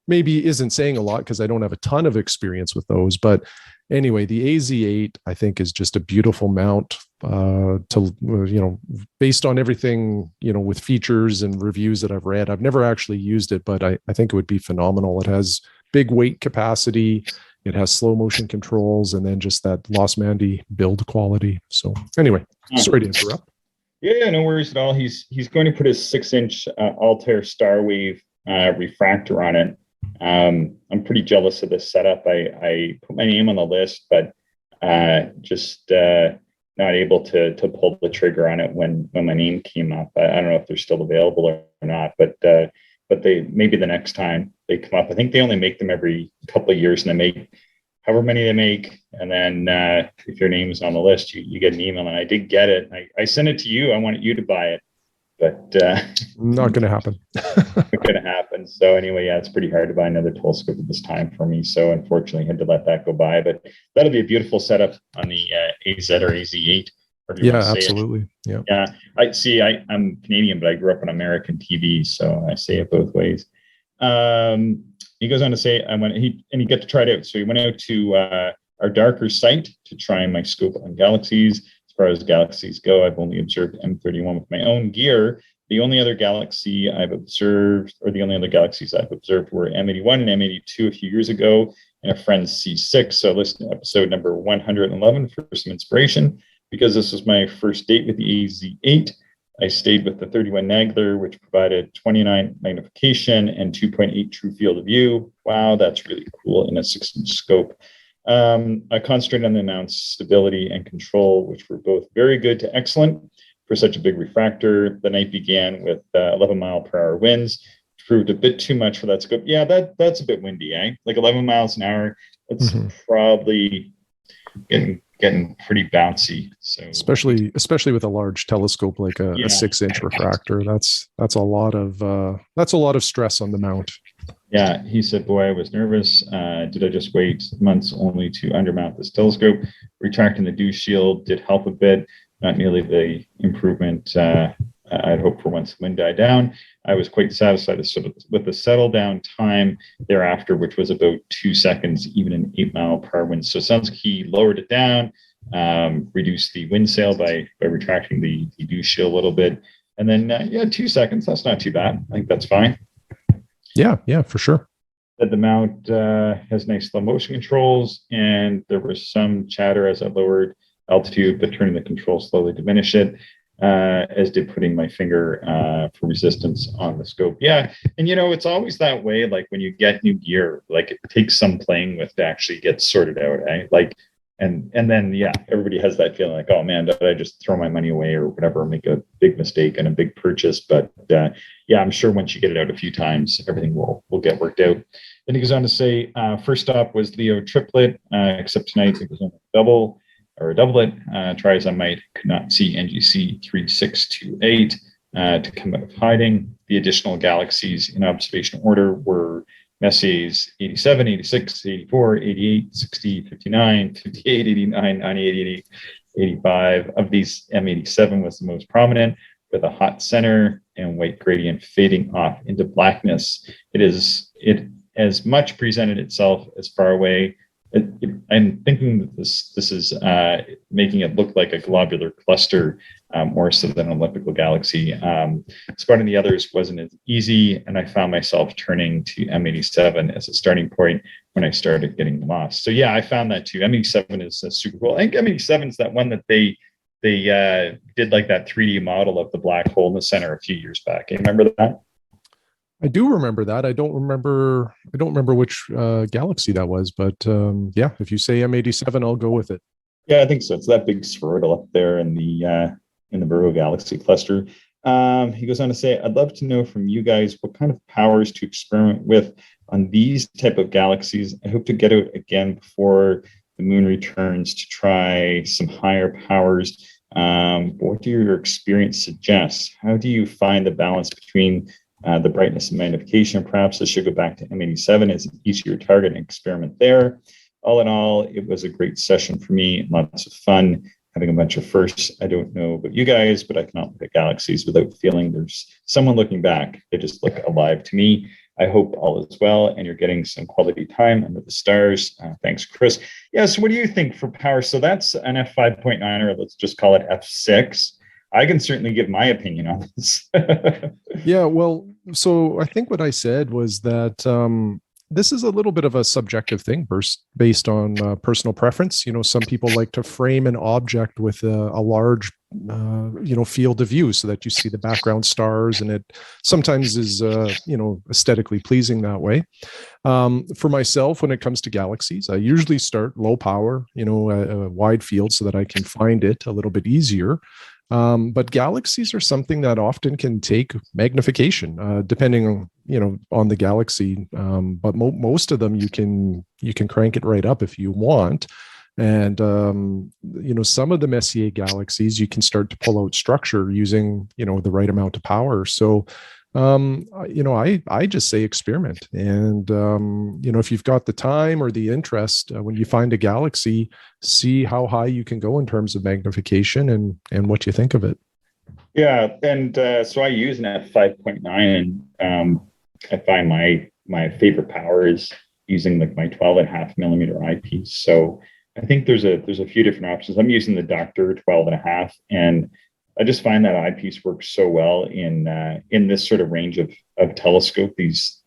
maybe isn't saying a lot because I don't have a ton of experience with those. But anyway, the AZ8, I think, is just a beautiful mount based on everything, with features and reviews that I've read. I've never actually used it, but I think it would be phenomenal. It has big weight capacity. It has slow motion controls, and then just that Losmandy build quality. So anyway, sorry to interrupt. Yeah, no worries at all. He's going to put his 6-inch Altair Starwave refractor on it. I'm pretty jealous of this setup. I put my name on the list, but just not able to pull the trigger on it when my name came up. I don't know if they're still available or not, but they maybe the next time they come up. I think they only make them every couple of years, and they make however many they make. And then if your name is on the list, you get an email. And I did get it. I sent it to you. I wanted you to buy it, but not going to happen. Not going to happen. So anyway, yeah, it's pretty hard to buy another telescope at this time for me. So unfortunately, I had to let that go by. But that'll be a beautiful setup on the AZ or AZ8. Yeah, absolutely. Yeah. I'm Canadian, but I grew up on American TV, so I say it both ways. He goes on to say, he got to try it out. So he went out to our darker site to try my scope on galaxies. As far as galaxies go, I've only observed M31 with my own gear. The only other galaxies I've observed were M81 and M82 a few years ago, and a friend's C6. So listen to episode number 111 for some inspiration. Because this was my first date with the AZ8, I stayed with the 31 Nagler, which provided 29 magnification and 2.8 true field of view. Wow, that's really cool in a 6-inch scope. I concentrated on the mount's stability and control, which were both very good to excellent for such a big refractor. The night began with 11 mile per hour winds, which proved a bit too much for that scope. Yeah, that's a bit windy, eh? Like 11 miles an hour. That's probably getting pretty bouncy. So especially with a large telescope like a 6-inch refractor, that's a lot of stress on the mount. Yeah, he said, "Boy, I was nervous. Did I just wait months only to undermount this telescope? Retracting the dew shield did help a bit, not nearly the improvement I'd hoped for once the wind died down. I was quite satisfied with the settle down time thereafter, which was about 2 seconds, even in 8 mile per hour winds. So it sounds like he lowered it down, reduced the wind sail by retracting the dew shield a little bit. And then, 2 seconds, that's not too bad. I think that's fine. Yeah, for sure. That the mount has nice slow motion controls, and there was some chatter as I lowered altitude, but turning the control slowly diminished it. As did putting my finger for resistance on the scope. Yeah, and it's always that way. Like when you get new gear, like it takes some playing with to actually get sorted out. Like, and then everybody has that feeling like, oh man, did I just throw my money away or whatever, make a big mistake and a big purchase? But I'm sure once you get it out a few times, everything will get worked out. Then he goes on to say, first stop was Leo triplet, except tonight it was only a doublet. Try as I might, could not see NGC 3628 to come out of hiding. The additional galaxies in observation order were Messier's 87, 86, 84, 88, 60, 59, 58, 89, 90, 88, 85. Of these, M87 was the most prominent, with a hot center and white gradient fading off into blackness. It as much presented itself as far away. I'm thinking that this is making it look like a globular cluster more so than an elliptical galaxy. Spotting the others wasn't as easy, and I found myself turning to M87 as a starting point when I started getting lost. So yeah, I found that too. M87 is super cool. I think M87 is that one that they did like that 3D model of the black hole in the center a few years back. You remember that? I do remember that. I don't remember which galaxy that was, but yeah, if you say M87, I'll go with it. Yeah, I think so. It's that big spheroidal up there in the Virgo galaxy cluster. He goes on to say, I'd love to know from you guys what kind of powers to experiment with on these type of galaxies. I hope to get out again before the moon returns to try some higher powers. What do your experience suggest? How do you find the balance between the brightness and magnification? Perhaps I should go back to M87 as an easier target and experiment there. All in all, it was a great session for me. Lots of fun, having a bunch of firsts. I don't know about you guys, but I cannot look at galaxies without feeling there's someone looking back. They just look alive to me. I hope all is well and you're getting some quality time under the stars. Thanks, Chris. Yeah, so what do you think for power? So that's an F5.9, or let's just call it F6. I can certainly give my opinion on this. Yeah, well, so I think what I said was that this is a little bit of a subjective thing based on personal preference. You know, some people like to frame an object with a large, field of view so that you see the background stars, and it sometimes is, aesthetically pleasing that way. For myself, when it comes to galaxies, I usually start low power, a wide field so that I can find it a little bit easier. But galaxies are something that often can take magnification, depending on the galaxy. But most of them you can crank it right up if you want. And some of the Messier galaxies you can start to pull out structure using the right amount of power. So I just say experiment. And, if you've got the time or the interest, when you find a galaxy, see how high you can go in terms of magnification and what you think of it. Yeah. And so I use an F5.9, and I find my favorite power is using like my 12.5 millimeter eyepiece. So I think there's a few different options. I'm using the Doctor 12.5, and I just find that eyepiece works so well in this sort of range of telescope, these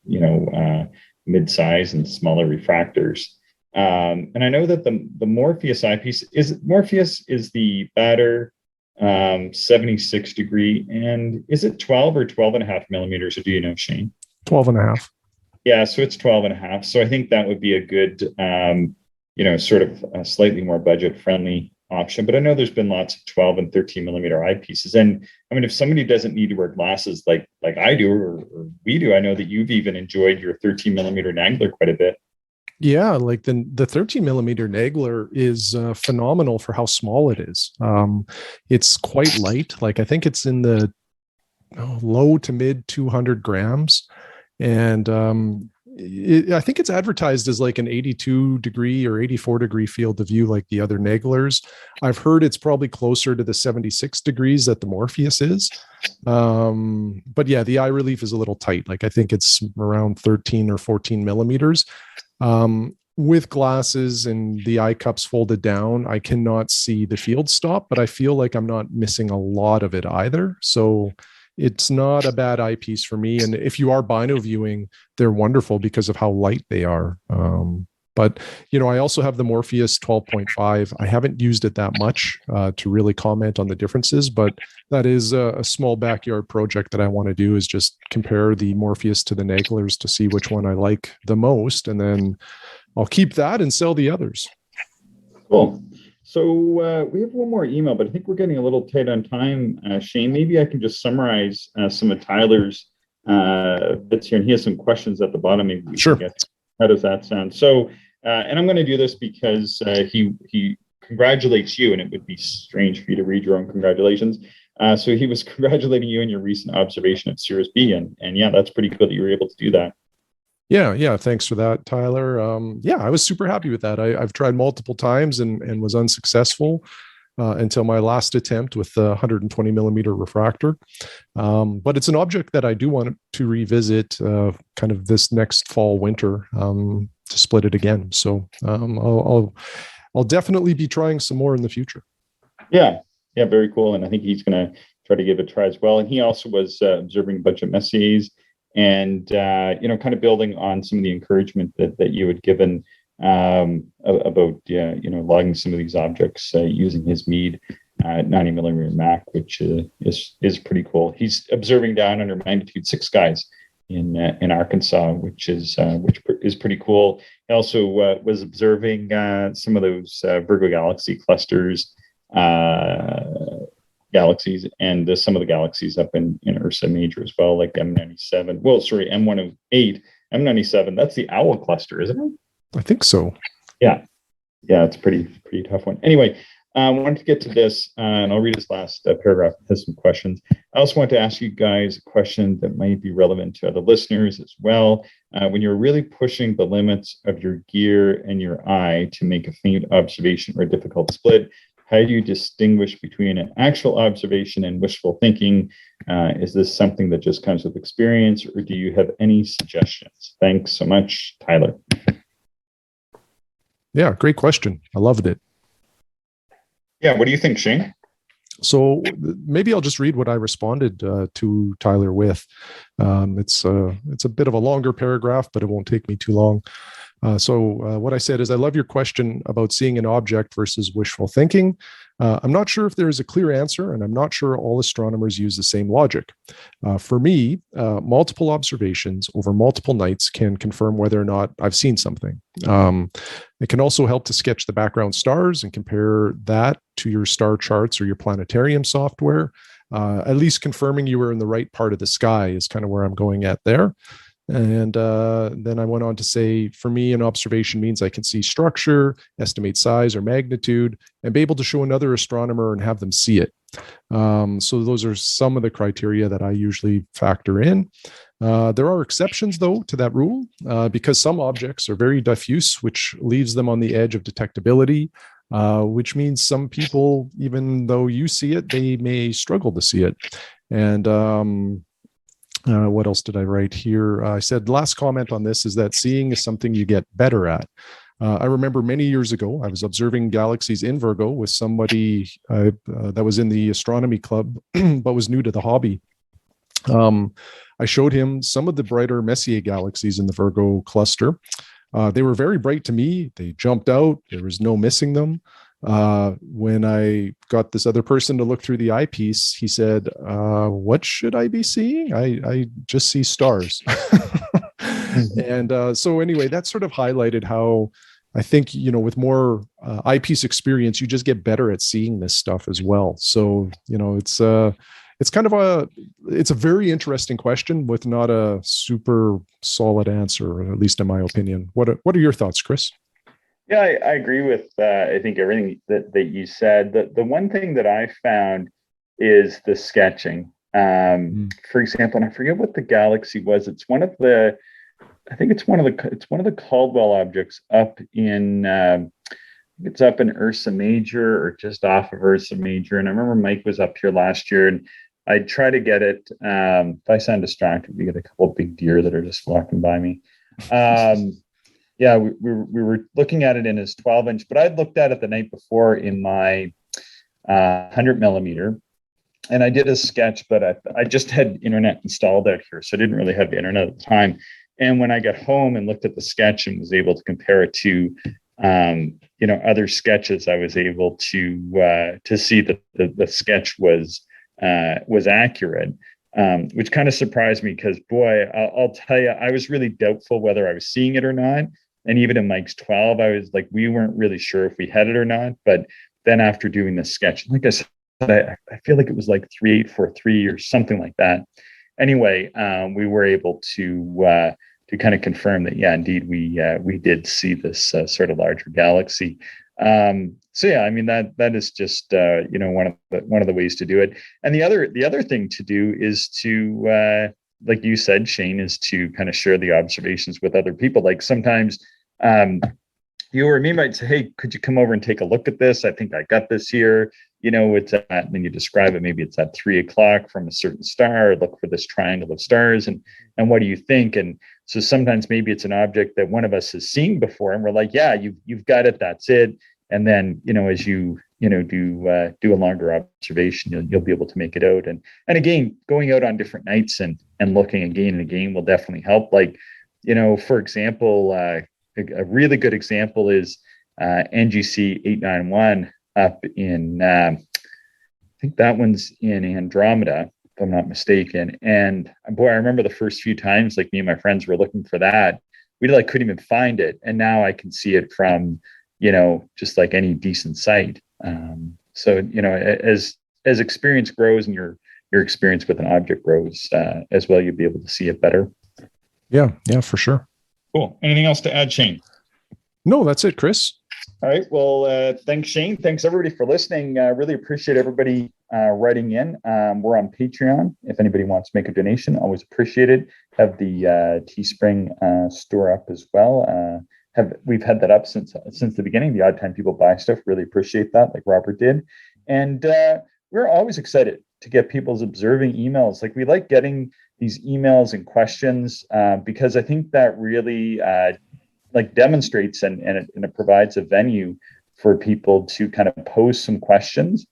mid-size and smaller refractors. And I know that the Morpheus eyepiece is the Baader 76 degree, and is it 12 or 12.5 millimeters? Or do you know, Shane? 12.5. Yeah, so it's 12.5. So I think that would be a good sort of a slightly more budget friendly option. But I know there's been lots of 12 and 13 millimeter eyepieces. And I mean, if somebody doesn't need to wear glasses like I do or we do, I know that you've even enjoyed your 13 millimeter Nagler quite a bit. Yeah, like the 13 millimeter Nagler is phenomenal for how small it is. It's quite light. Like I think it's in the low to mid 200 grams. And I think it's advertised as like an 82 degree or 84 degree field of view like the other Naglers. I've heard it's probably closer to the 76 degrees that the Morpheus is. But yeah, the eye relief is a little tight. Like I think it's around 13 or 14 millimeters. With glasses and the eye cups folded down, I cannot see the field stop, but I feel like I'm not missing a lot of it either. So it's not a bad eyepiece for me. And if you are bino viewing, they're wonderful because of how light they are. But, I also have the Morpheus 12.5. I haven't used it that much to really comment on the differences, but that is a small backyard project that I want to do, is just compare the Morpheus to the Naglers to see which one I like the most. And then I'll keep that and sell the others. Cool. So we have one more email, but I think we're getting a little tight on time. Shane, maybe I can just summarize some of Tyler's bits here, and he has some questions at the bottom. Maybe we Sure. can get. How does that sound? So, and I'm going to do this because he congratulates you, and it would be strange for you to read your own congratulations. So he was congratulating you on your recent observation of Sirius B, and yeah, that's pretty cool that you were able to do that. Yeah. Thanks for that, Tyler. Yeah, I was super happy with that. I've tried multiple times and was unsuccessful until my last attempt with the 120 millimeter refractor. But it's an object that I do want to revisit kind of this next fall, winter, to split it again. So I'll definitely be trying some more in the future. Yeah, yeah, very cool. And I think he's going to try to give it a try as well. And he also was observing a bunch of Messiers and, kind of building on some of the encouragement that you had given about, logging some of these objects using his Meade 90 millimeter Mac, which is pretty cool. He's observing down under magnitude 6 skies in Arkansas, which is pretty cool. He also was observing some of those Virgo galaxy clusters, galaxies, and some of the galaxies up in Ursa Major as well, like M97. Well, sorry, M108, M97. That's the Owl cluster, isn't it? I think so. Yeah, it's a pretty tough one. Anyway, I wanted to get to this, and I'll read this last paragraph. It has some questions. I also want to ask you guys a question that might be relevant to other listeners as well. When you're really pushing the limits of your gear and your eye to make a faint observation or a difficult split, how do you distinguish between an actual observation and wishful thinking? Is this something that just comes with experience, or do you have any suggestions? Thanks so much, Tyler. Yeah, great question. I loved it. Yeah, what do you think, Shane? So maybe I'll just read what I responded to Tyler with. It's a bit of a longer paragraph, but it won't take me too long. So what I said is, I love your question about seeing an object versus wishful thinking. I'm not sure if there is a clear answer, and I'm not sure all astronomers use the same logic. For me, multiple observations over multiple nights can confirm whether or not I've seen something. It can also help to sketch the background stars and compare that to your star charts or your planetarium software. At least confirming you were in the right part of the sky is kind of where I'm going at there. And then I went on to say, for me, an observation means I can see structure, estimate size or magnitude, and be able to show another astronomer and have them see it. So those are some of the criteria that I usually factor in. There are exceptions, though, to that rule, because some objects are very diffuse, which leaves them on the edge of detectability, which means some people, even though you see it, they may struggle to see it. And what else did I write here? I said, last comment on this is that seeing is something you get better at. I remember many years ago, I was observing galaxies in Virgo with somebody that was in the astronomy club, but was new to the hobby. I showed him some of the brighter Messier galaxies in the Virgo cluster. They were very bright to me. They jumped out. There was no missing them. When I got this other person to look through the eyepiece, he said, what should I be seeing? I just see stars. And so anyway, that sort of highlighted how I think, with more eyepiece experience, you just get better at seeing this stuff as well. So, it's kind of it's a very interesting question with not a super solid answer, at least in my opinion. What are your thoughts, Chris? Yeah, I agree with I think everything that you said. The one thing that I found is the sketching. For example, and I forget what the galaxy was. It's one of the Caldwell objects up in it's up in Ursa Major or just off of Ursa Major. And I remember Mike was up here last year, and I'd try to get it. If I sound distracted, we get a couple of big deer that are just walking by me. Yeah, we were looking at it in his 12-inch, but I'd looked at it the night before in my 100 millimeter, and I did a sketch, but I just had internet installed out here, so I didn't really have the internet at the time. And when I got home and looked at the sketch and was able to compare it to, other sketches, I was able to see that the sketch was accurate. Which kind of surprised me because, boy, I'll tell you, I was really doubtful whether I was seeing it or not. And even in Mike's 12, I was like, we weren't really sure if we had it or not. But then after doing the sketch, like I said, I feel like it was like 3843 or something like that. Anyway, we were able to kind of confirm that, yeah, indeed, we did see this sort of larger galaxy. So yeah, I mean that is just one of the ways to do it. And the other thing to do is to like you said, Shane, is to kind of share the observations with other people. Like sometimes you or me might say, hey, could you come over and take a look at this? I think I got this here. It's at, and you describe it, maybe it's at 3:00 from a certain star, look for this triangle of stars. And what do you think? And so sometimes maybe it's an object that one of us has seen before and we're like, yeah, you've got it. That's it. And then, as you do a longer observation, you'll be able to make it out. And again, going out on different nights and looking again and again will definitely help. Like, for example, a really good example is NGC 891 up in, I think that one's in Andromeda, if I'm not mistaken. And boy, I remember the first few times, like me and my friends were looking for that. We couldn't even find it. And now I can see it from, just like any decent site. So, as experience grows and your experience with an object grows as well, you'll be able to see it better. Yeah, for sure. Cool. Anything else to add, Shane? No, that's it, Chris. All right. Well, thanks, Shane. Thanks, everybody, for listening. Really appreciate everybody writing in. We're on Patreon. If anybody wants to make a donation, always appreciate it. Have the Teespring store up as well. We've had that up since the beginning. The odd time people buy stuff, really appreciate that, like Robert did. And we're always excited to get people's observing emails. Like, we like getting these emails and questions because I think that really demonstrates and it provides a venue for people to kind of pose some questions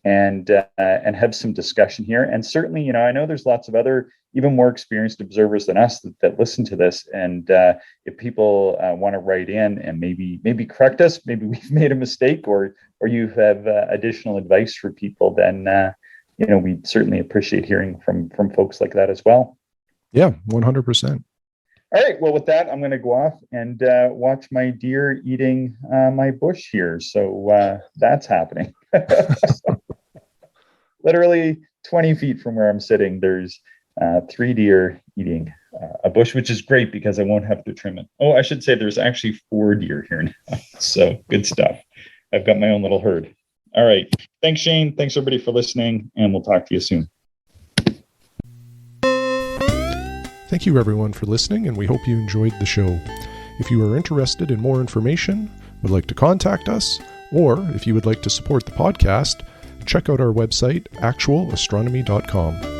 and have some discussion here. And certainly, I know there's lots of other even more experienced observers than us that listen to this. And if people want to write in and maybe correct us, maybe we've made a mistake, or you have additional advice for people, then we certainly appreciate hearing from folks like that as well. Yeah, 100%. All right. Well, with that, I'm going to go off and watch my deer eating my bush here. So that's happening. Literally 20 feet from where I'm sitting, there's 3 deer eating a bush, which is great because I won't have to trim it. Oh, I should say there's actually 4 deer here now. So good stuff. I've got my own little herd. All right. Thanks, Shane. Thanks, everybody, for listening, and we'll talk to you soon. Thank you, everyone, for listening, and we hope you enjoyed the show. If you are interested in more information, would like to contact us, or if you would like to support the podcast, check out our website, actualastronomy.com.